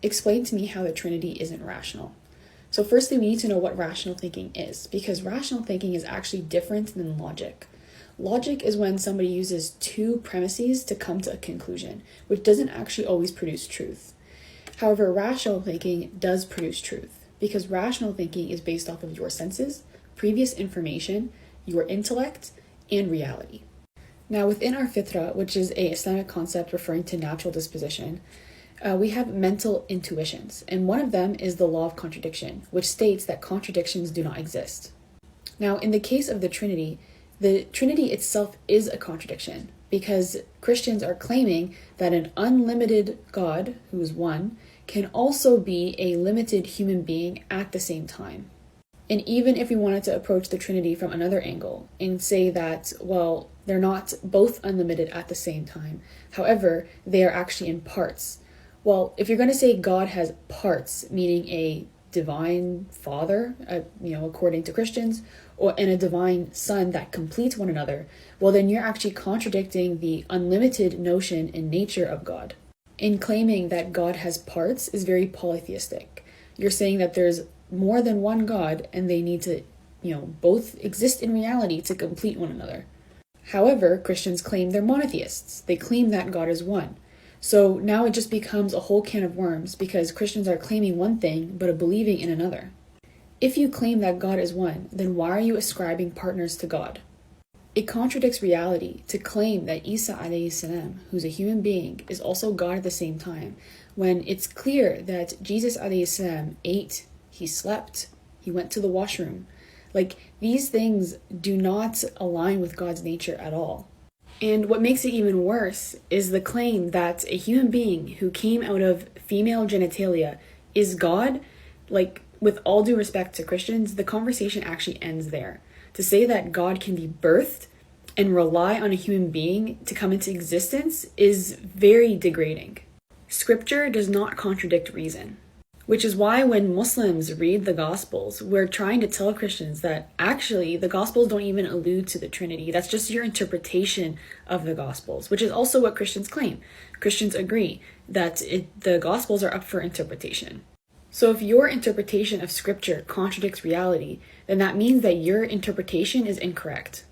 explain to me how the Trinity isn't rational. So firstly, we need to know what rational thinking is, because rational thinking is actually different than logic. Logic is when somebody uses two premises to come to a conclusion, which doesn't actually always produce truth. However, rational thinking does produce truth, because rational thinking is based off of your senses, previous information, your intellect, and reality. Now, within our fitra, which is a Islamic concept referring to natural disposition, we have mental intuitions, and one of them is the law of contradiction, which states that contradictions do not exist. Now, in the case of the Trinity itself is a contradiction, because Christians are claiming that an unlimited God, who is one, can also be a limited human being at the same time. And even if we wanted to approach the Trinity from another angle and say that, well, they're not both unlimited at the same time, however, they are actually in parts. Well, if you're going to say God has parts, meaning a divine father, according to Christians, and a divine son that complete one another, well, then you're actually contradicting the unlimited notion and nature of God. In claiming that God has parts is very polytheistic. You're saying that there's more than one God and they need to, both exist in reality to complete one another. However, Christians claim they're monotheists. They claim that God is one. So now it just becomes a whole can of worms, because Christians are claiming one thing but are believing in another. If you claim that God is one, then why are you ascribing partners to God? It contradicts reality to claim that Isa alayhi salam, who's a human being, is also God at the same time, when it's clear that Jesus alayhi salam ate, he slept, he went to the washroom. These things do not align with God's nature at all. And what makes it even worse is the claim that a human being who came out of female genitalia is God. With all due respect to Christians, the conversation actually ends there. To say that God can be birthed and rely on a human being to come into existence is very degrading. Scripture does not contradict reason, which is why when Muslims read the Gospels, we're trying to tell Christians that actually the Gospels don't even allude to the Trinity. That's just your interpretation of the Gospels, which is also what Christians claim. Christians agree that the Gospels are up for interpretation. So if your interpretation of Scripture contradicts reality, then that means that your interpretation is incorrect.